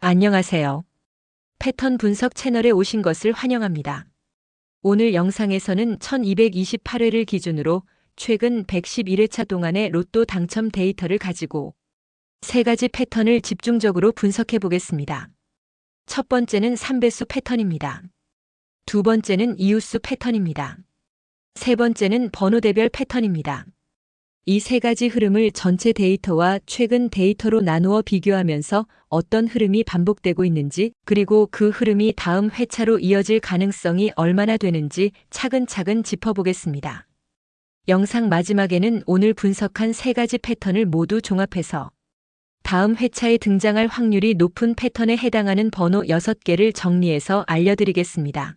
안녕하세요. 패턴 분석 채널에 오신 것을 환영합니다. 오늘 영상에서는 1228회를 기준으로 최근 111회차 동안의 로또 당첨 데이터를 가지고 세 가지 패턴을 집중적으로 분석해 보겠습니다. 첫 번째는 3배수 패턴입니다. 두 번째는 이웃수 패턴입니다. 세 번째는 번호대별 패턴입니다. 이 세 가지 흐름을 전체 데이터와 최근 데이터로 나누어 비교하면서 어떤 흐름이 반복되고 있는지, 그리고 그 흐름이 다음 회차로 이어질 가능성이 얼마나 되는지 차근차근 짚어보겠습니다. 영상 마지막에는 오늘 분석한 세 가지 패턴을 모두 종합해서 다음 회차에 등장할 확률이 높은 패턴에 해당하는 번호 6개를 정리해서 알려드리겠습니다.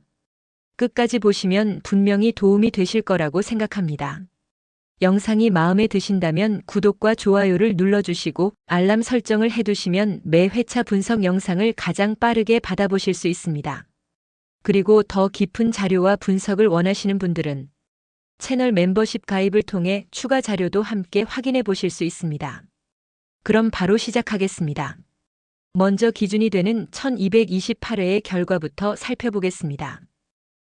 끝까지 보시면 분명히 도움이 되실 거라고 생각합니다. 영상이 마음에 드신다면 구독과 좋아요를 눌러주시고 알람 설정을 해두시면 매 회차 분석 영상을 가장 빠르게 받아보실 수 있습니다. 그리고 더 깊은 자료와 분석을 원하시는 분들은 채널 멤버십 가입을 통해 추가 자료도 함께 확인해 보실 수 있습니다. 그럼 바로 시작하겠습니다. 먼저 기준이 되는 1228회의 결과부터 살펴보겠습니다.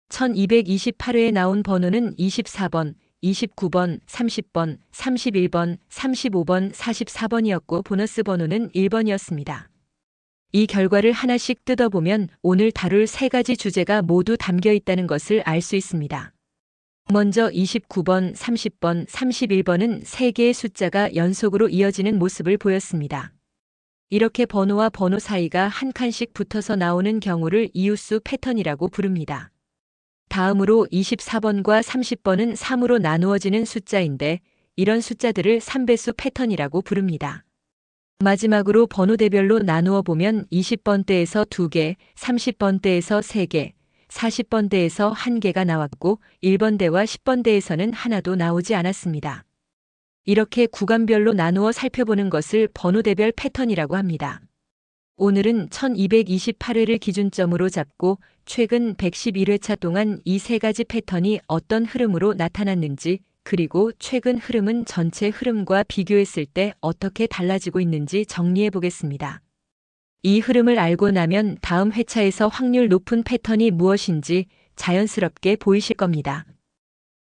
1228회에 나온 번호는 24번, 29번, 30번, 31번, 35번, 44번이었고 보너스 번호는 1번이었습니다. 이 결과를 하나씩 뜯어보면 오늘 다룰 세 가지 주제가 모두 담겨 있다는 것을 알 수 있습니다. 먼저 29번, 30번, 31번은 세 개의 숫자가 연속으로 이어지는 모습을 보였습니다. 이렇게 번호와 번호 사이가 한 칸씩 붙어서 나오는 경우를 이웃수 패턴이라고 부릅니다. 다음으로 24번과 30번은 3으로 나누어지는 숫자인데 이런 숫자들을 3배수 패턴이라고 부릅니다. 마지막으로 번호대별로 나누어 보면 20번대에서 2개, 30번대에서 3개, 40번대에서 1개가 나왔고 1번대와 10번대에서는 하나도 나오지 않았습니다. 이렇게 구간별로 나누어 살펴보는 것을 번호대별 패턴이라고 합니다. 오늘은 1228회를 기준점으로 잡고 최근 111회차 동안 이 세 가지 패턴이 어떤 흐름으로 나타났는지, 그리고 최근 흐름은 전체 흐름과 비교했을 때 어떻게 달라지고 있는지 정리해 보겠습니다. 이 흐름을 알고 나면 다음 회차에서 확률 높은 패턴이 무엇인지 자연스럽게 보이실 겁니다.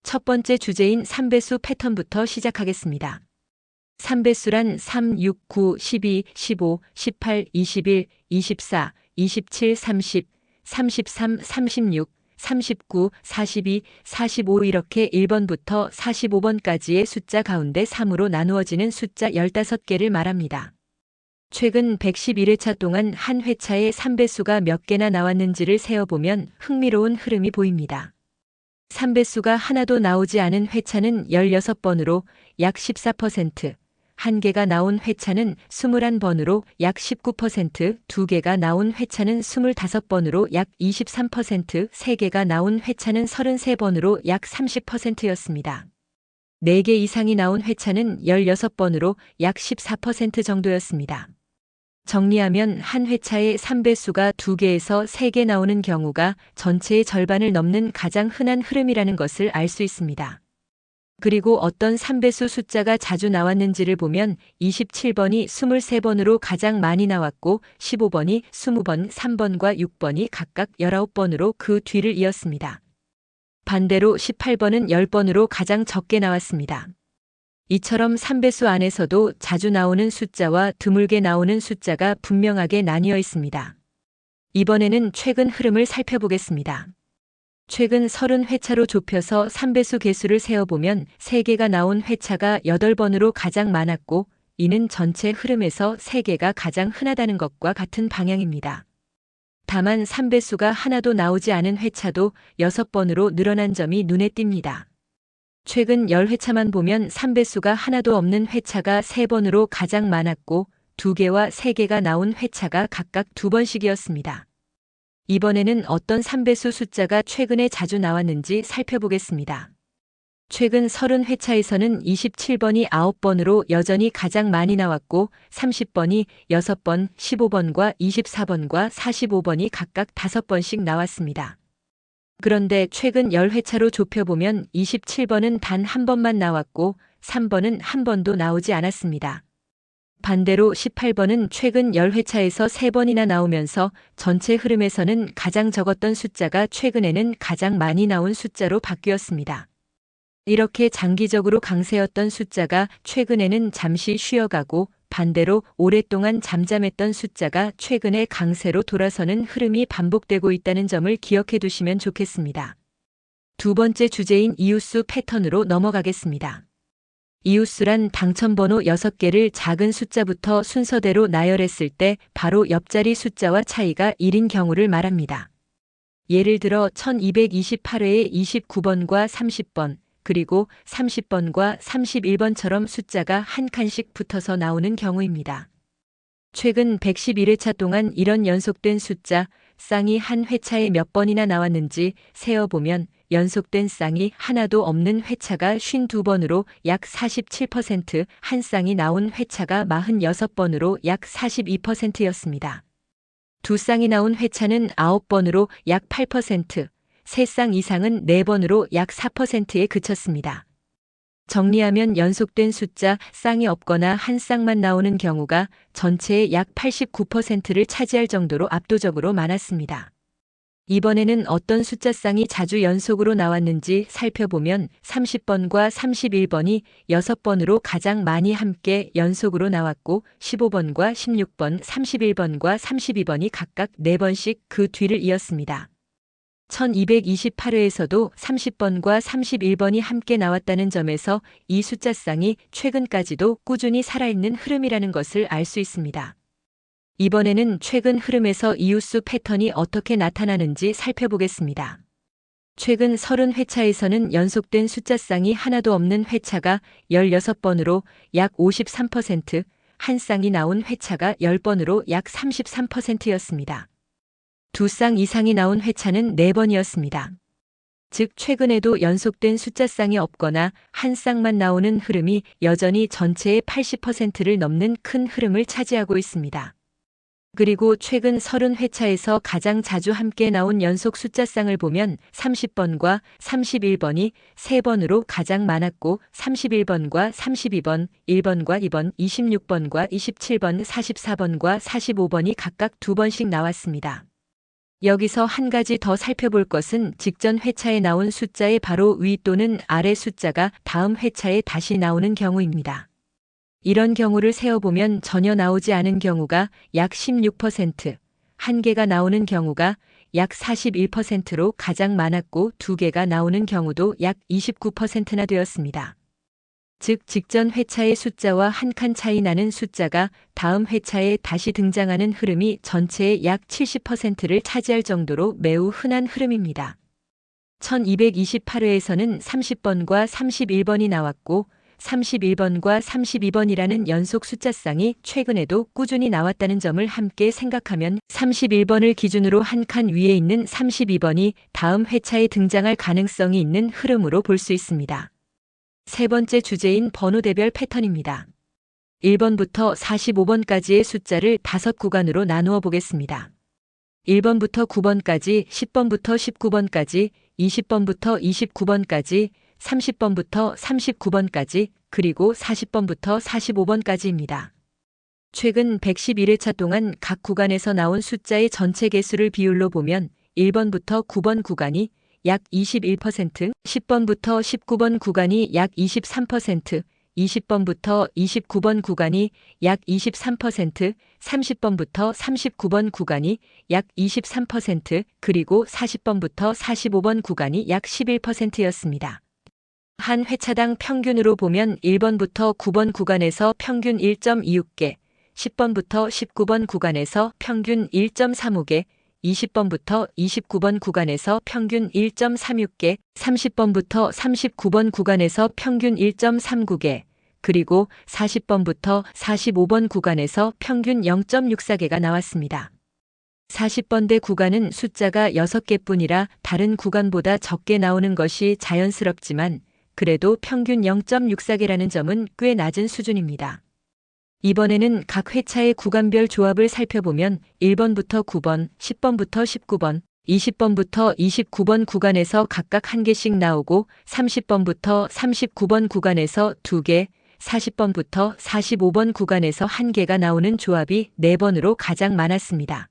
첫 번째 주제인 3배수 패턴부터 시작하겠습니다. 3배수란 3, 6, 9, 12, 15, 18, 21, 24, 27, 30, 33, 36, 39, 42, 45 이렇게 1번부터 45번까지의 숫자 가운데 3으로 나누어지는 숫자 15개를 말합니다. 최근 111회차 동안 한 회차에 3배수가 몇 개나 나왔는지를 세어보면 흥미로운 흐름이 보입니다. 3배수가 하나도 나오지 않은 회차는 16번으로 약 14%, 1개가 나온 회차는 21번으로 약 19%, 2개가 나온 회차는 25번으로 약 23%, 3개가 나온 회차는 33번으로 약 30%였습니다. 4개 이상이 나온 회차는 16번으로 약 14% 정도였습니다. 정리하면 한 회차에 3배수가 2개에서 3개 나오는 경우가 전체의 절반을 넘는 가장 흔한 흐름이라는 것을 알 수 있습니다. 그리고 어떤 3배수 숫자가 자주 나왔는지를 보면 27번이 23번으로 가장 많이 나왔고 15번이 20번, 3번과 6번이 각각 19번으로 그 뒤를 이었습니다. 반대로 18번은 10번으로 가장 적게 나왔습니다. 이처럼 3배수 안에서도 자주 나오는 숫자와 드물게 나오는 숫자가 분명하게 나뉘어 있습니다. 이번에는 최근 흐름을 살펴보겠습니다. 최근 30회차로 좁혀서 3배수 개수를 세어보면 3개가 나온 회차가 8번으로 가장 많았고 이는 전체 흐름에서 3개가 가장 흔하다는 것과 같은 방향입니다. 다만 3배수가 하나도 나오지 않은 회차도 6번으로 늘어난 점이 눈에 띕니다. 최근 10회차만 보면 3배수가 하나도 없는 회차가 3번으로 가장 많았고 2개와 3개가 나온 회차가 각각 2번씩이었습니다. 이번에는 어떤 3배수 숫자가 최근에 자주 나왔는지 살펴보겠습니다. 최근 30회차에서는 27번이 9번으로 여전히 가장 많이 나왔고 30번이 6번, 15번과 24번과 45번이 각각 5번씩 나왔습니다. 그런데 최근 10회차로 좁혀보면 27번은 단 한 번만 나왔고 3번은 한 번도 나오지 않았습니다. 반대로 18번은 최근 10회차에서 3번이나 나오면서 전체 흐름에서는 가장 적었던 숫자가 최근에는 가장 많이 나온 숫자로 바뀌었습니다. 이렇게 장기적으로 강세였던 숫자가 최근에는 잠시 쉬어가고 반대로 오랫동안 잠잠했던 숫자가 최근에 강세로 돌아서는 흐름이 반복되고 있다는 점을 기억해 두시면 좋겠습니다. 두 번째 주제인 이웃수 패턴으로 넘어가겠습니다. 이웃수란 당첨번호 6개를 작은 숫자부터 순서대로 나열했을 때 바로 옆자리 숫자와 차이가 1인 경우를 말합니다. 예를 들어 1228회의 29번과 30번, 그리고 30번과 31번처럼 숫자가 한 칸씩 붙어서 나오는 경우입니다. 최근 111회차 동안 이런 연속된 숫자, 쌍이 한 회차에 몇 번이나 나왔는지 세어보면 연속된 쌍이 하나도 없는 회차가 52번으로 약 47%, 한 쌍이 나온 회차가 46번으로 약 42%였습니다. 두 쌍이 나온 회차는 9번으로 약 8%, 세 쌍 이상은 4번으로 약 4%에 그쳤습니다. 정리하면 연속된 숫자, 쌍이 없거나 한 쌍만 나오는 경우가 전체의 약 89%를 차지할 정도로 압도적으로 많았습니다. 이번에는 어떤 숫자 쌍이 자주 연속으로 나왔는지 살펴보면 30번과 31번이 6번으로 가장 많이 함께 연속으로 나왔고 15번과 16번, 31번과 32번이 각각 4번씩 그 뒤를 이었습니다. 1228회에서도 30번과 31번이 함께 나왔다는 점에서 이 숫자 쌍이 최근까지도 꾸준히 살아있는 흐름이라는 것을 알 수 있습니다. 이번에는 최근 흐름에서 이웃수 패턴이 어떻게 나타나는지 살펴보겠습니다. 최근 30회차에서는 연속된 숫자 쌍이 하나도 없는 회차가 16번으로 약 53%, 한 쌍이 나온 회차가 10번으로 약 33%였습니다. 두 쌍 이상이 나온 회차는 4번이었습니다. 즉 최근에도 연속된 숫자 쌍이 없거나 한 쌍만 나오는 흐름이 여전히 전체의 80%를 넘는 큰 흐름을 차지하고 있습니다. 그리고 최근 30회차에서 가장 자주 함께 나온 연속 숫자 쌍을 보면 30번과 31번이 3번으로 가장 많았고 31번과 32번, 1번과 2번, 26번과 27번, 44번과 45번이 각각 2번씩 나왔습니다. 여기서 한 가지 더 살펴볼 것은 직전 회차에 나온 숫자의 바로 위 또는 아래 숫자가 다음 회차에 다시 나오는 경우입니다. 이런 경우를 세어보면 전혀 나오지 않은 경우가 약 16%, 한 개가 나오는 경우가 약 41%로 가장 많았고 2개가 나오는 경우도 약 29%나 되었습니다. 즉 직전 회차의 숫자와 한 칸 차이 나는 숫자가 다음 회차에 다시 등장하는 흐름이 전체의 약 70%를 차지할 정도로 매우 흔한 흐름입니다. 1228회에서는 30번과 31번이 나왔고 31번과 32번이라는 연속 숫자 쌍이 최근에도 꾸준히 나왔다는 점을 함께 생각하면 31번을 기준으로 한 칸 위에 있는 32번이 다음 회차에 등장할 가능성이 있는 흐름으로 볼 수 있습니다. 세 번째 주제인 번호대별 패턴입니다. 1번부터 45번까지의 숫자를 5구간으로 나누어 보겠습니다. 1번부터 9번까지, 10번부터 19번까지, 20번부터 29번까지, 30번부터 39번까지, 그리고 40번부터 45번까지입니다. 최근 111회차 동안 각 구간에서 나온 숫자의 전체 개수를 비율로 보면 1번부터 9번 구간이 약 21%, 10번부터 19번 구간이 약 23%, 20번부터 29번 구간이 약 23%, 30번부터 39번 구간이 약 23%, 그리고 40번부터 45번 구간이 약 11%였습니다. 한 회차당 평균으로 보면 1번부터 9번 구간에서 평균 1.26개, 10번부터 19번 구간에서 평균 1.35개, 20번부터 29번 구간에서 평균 1.36개, 30번부터 39번 구간에서 평균 1.39개, 그리고 40번부터 45번 구간에서 평균 0.64개가 나왔습니다. 40번대 구간은 숫자가 6개뿐이라 다른 구간보다 적게 나오는 것이 자연스럽지만 그래도 평균 0.64개라는 점은 꽤 낮은 수준입니다. 이번에는 각 회차의 구간별 조합을 살펴보면 1번부터 9번, 10번부터 19번, 20번부터 29번 구간에서 각각 한 개씩 나오고 30번부터 39번 구간에서 2개, 40번부터 45번 구간에서 1개가 나오는 조합이 4번으로 가장 많았습니다.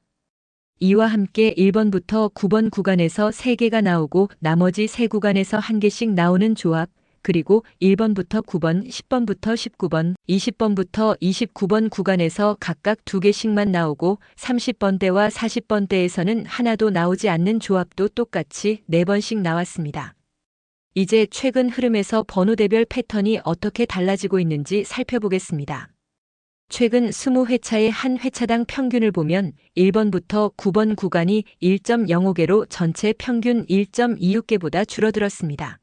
이와 함께 1번부터 9번 구간에서 3개가 나오고 나머지 3구간에서 1개씩 나오는 조합, 그리고 1번부터 9번, 10번부터 19번, 20번부터 29번 구간에서 각각 2개씩만 나오고 30번대와 40번대에서는 하나도 나오지 않는 조합도 똑같이 4번씩 나왔습니다. 이제 최근 흐름에서 번호대별 패턴이 어떻게 달라지고 있는지 살펴보겠습니다. 최근 20회차의 한 회차당 평균을 보면 1번부터 9번 구간이 1.05개로 전체 평균 1.26개보다 줄어들었습니다.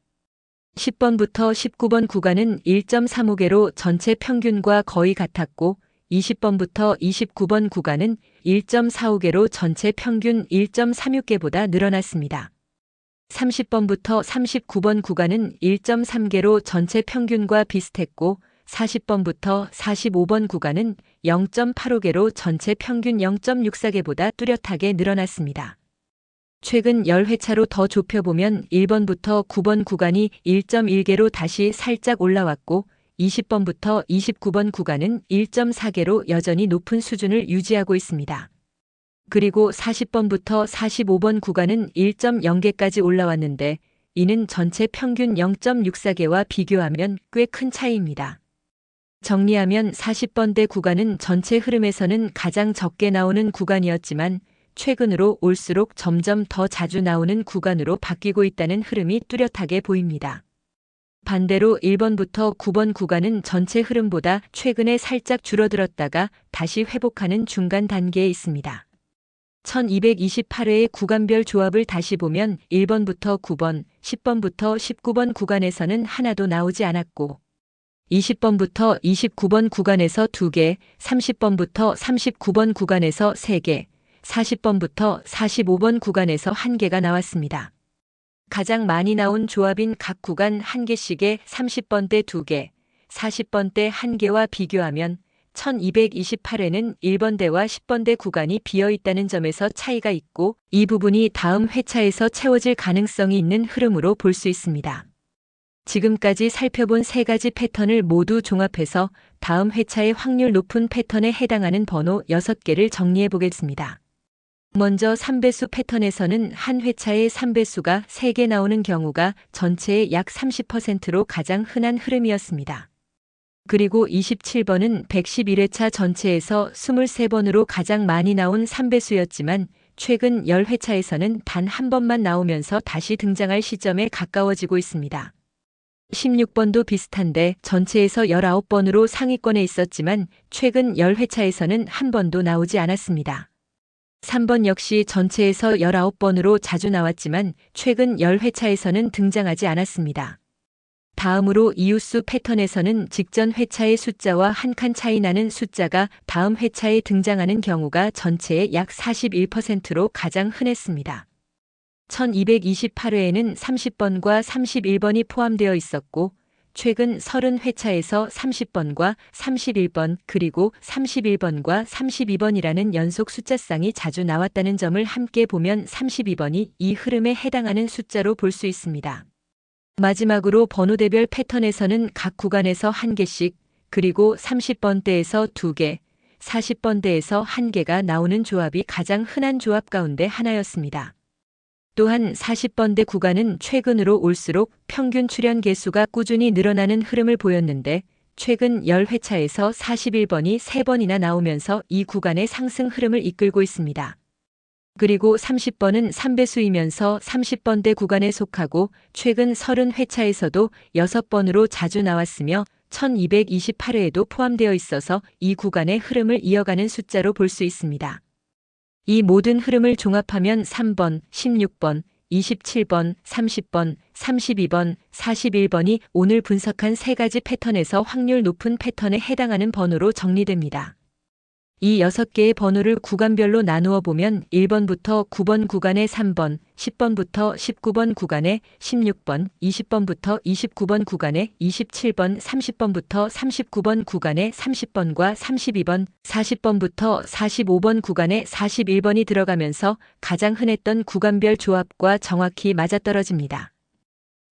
10번부터 19번 구간은 1.35개로 전체 평균과 거의 같았고 20번부터 29번 구간은 1.45개로 전체 평균 1.36개보다 늘어났습니다. 30번부터 39번 구간은 1.3개로 전체 평균과 비슷했고 40번부터 45번 구간은 0.85개로 전체 평균 0.64개보다 뚜렷하게 늘어났습니다. 최근 10회차로 더 좁혀보면 1번부터 9번 구간이 1.1개로 다시 살짝 올라왔고 20번부터 29번 구간은 1.4개로 여전히 높은 수준을 유지하고 있습니다. 그리고 40번부터 45번 구간은 1.0개까지 올라왔는데 이는 전체 평균 0.64개와 비교하면 꽤 큰 차이입니다. 정리하면 40번대 구간은 전체 흐름에서는 가장 적게 나오는 구간이었지만 최근으로 올수록 점점 더 자주 나오는 구간으로 바뀌고 있다는 흐름이 뚜렷하게 보입니다. 반대로 1번부터 9번 구간은 전체 흐름보다 최근에 살짝 줄어들었다가 다시 회복하는 중간 단계에 있습니다. 1228회의 구간별 조합을 다시 보면 1번부터 9번, 10번부터 19번 구간에서는 하나도 나오지 않았고 20번부터 29번 구간에서 2개, 30번부터 39번 구간에서 3개, 40번부터 45번 구간에서 1개가 나왔습니다. 가장 많이 나온 조합인 각 구간 1개씩의 30번대 2개, 40번대 1개와 비교하면 1228회는 1번대와 10번대 구간이 비어 있다는 점에서 차이가 있고 이 부분이 다음 회차에서 채워질 가능성이 있는 흐름으로 볼 수 있습니다. 지금까지 살펴본 3가지 패턴을 모두 종합해서 다음 회차의 확률 높은 패턴에 해당하는 번호 6개를 정리해 보겠습니다. 먼저 3배수 패턴에서는 한 회차에 3배수가 3개 나오는 경우가 전체의 약 30%로 가장 흔한 흐름이었습니다. 그리고 27번은 111회차 전체에서 23번으로 가장 많이 나온 3배수였지만 최근 10회차에서는 단 한 번만 나오면서 다시 등장할 시점에 가까워지고 있습니다. 16번도 비슷한데 전체에서 19번으로 상위권에 있었지만 최근 10회차에서는 한 번도 나오지 않았습니다. 3번 역시 전체에서 19번으로 자주 나왔지만 최근 10회차에서는 등장하지 않았습니다. 다음으로 이웃수 패턴에서는 직전 회차의 숫자와 한 칸 차이 나는 숫자가 다음 회차에 등장하는 경우가 전체의 약 41%로 가장 흔했습니다. 1228회에는 30번과 31번이 포함되어 있었고 최근 30회차에서 30번과 31번 그리고 31번과 32번이라는 연속 숫자쌍이 자주 나왔다는 점을 함께 보면 32번이 이 흐름에 해당하는 숫자로 볼 수 있습니다. 마지막으로 번호대별 패턴에서는 각 구간에서 1개씩 그리고 30번대에서 2개, 40번대에서 1개가 나오는 조합이 가장 흔한 조합 가운데 하나였습니다. 또한 40번대 구간은 최근으로 올수록 평균 출현 개수가 꾸준히 늘어나는 흐름을 보였는데 최근 10회차에서 41번이 3번이나 나오면서 이 구간의 상승 흐름을 이끌고 있습니다. 그리고 30번은 3배수이면서 30번대 구간에 속하고 최근 30회차에서도 6번으로 자주 나왔으며 1228회에도 포함되어 있어서 이 구간의 흐름을 이어가는 숫자로 볼 수 있습니다. 이 모든 흐름을 종합하면 3번, 16번, 27번, 30번, 32번, 41번이 오늘 분석한 3가지 패턴에서 확률 높은 패턴에 해당하는 번호로 정리됩니다. 이 6개의 번호를 구간별로 나누어 보면 1번부터 9번 구간에 3번, 10번부터 19번 구간에 16번, 20번부터 29번 구간에 27번, 30번부터 39번 구간에 30번과 32번, 40번부터 45번 구간에 41번이 들어가면서 가장 흔했던 구간별 조합과 정확히 맞아떨어집니다.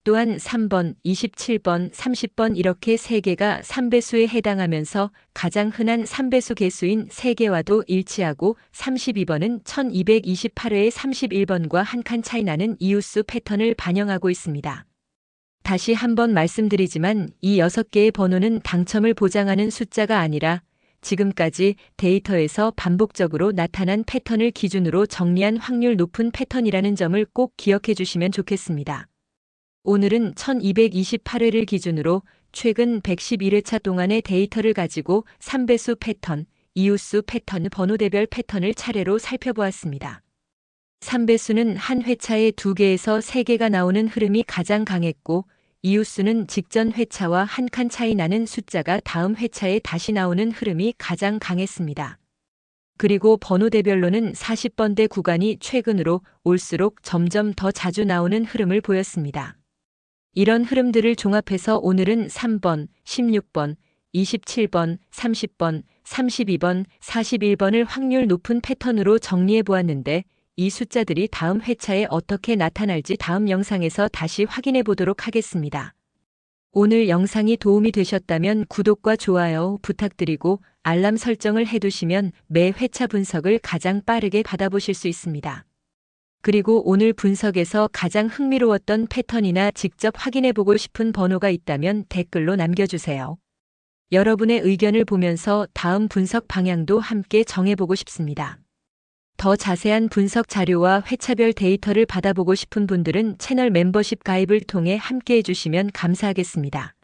또한 3번, 27번, 30번 이렇게 3개가 3배수에 해당하면서 가장 흔한 3배수 개수인 3개와도 일치하고 32번은 1228회의 31번과 한 칸 차이 나는 이웃수 패턴을 반영하고 있습니다. 다시 한번 말씀드리지만 이 6개의 번호는 당첨을 보장하는 숫자가 아니라 지금까지 데이터에서 반복적으로 나타난 패턴을 기준으로 정리한 확률 높은 패턴이라는 점을 꼭 기억해 주시면 좋겠습니다. 오늘은 1228회를 기준으로 최근 111회차 동안의 데이터를 가지고 3배수 패턴, 이웃수 패턴, 번호대별 패턴을 차례로 살펴보았습니다. 3배수는 한 회차에 2개에서 3개가 나오는 흐름이 가장 강했고, 이웃수는 직전 회차와 한 칸 차이 나는 숫자가 다음 회차에 다시 나오는 흐름이 가장 강했습니다. 그리고 번호대별로는 40번대 구간이 최근으로 올수록 점점 더 자주 나오는 흐름을 보였습니다. 이런 흐름들을 종합해서 오늘은 3번, 16번, 27번, 30번, 32번, 41번을 확률 높은 패턴으로 정리해 보았는데 이 숫자들이 다음 회차에 어떻게 나타날지 다음 영상에서 다시 확인해 보도록 하겠습니다. 오늘 영상이 도움이 되셨다면 구독과 좋아요 부탁드리고 알람 설정을 해두시면 매 회차 분석을 가장 빠르게 받아보실 수 있습니다. 그리고 오늘 분석에서 가장 흥미로웠던 패턴이나 직접 확인해보고 싶은 번호가 있다면 댓글로 남겨주세요. 여러분의 의견을 보면서 다음 분석 방향도 함께 정해보고 싶습니다. 더 자세한 분석 자료와 회차별 데이터를 받아보고 싶은 분들은 채널 멤버십 가입을 통해 함께 해주시면 감사하겠습니다.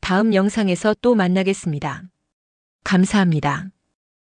다음 영상에서 또 만나겠습니다. 감사합니다.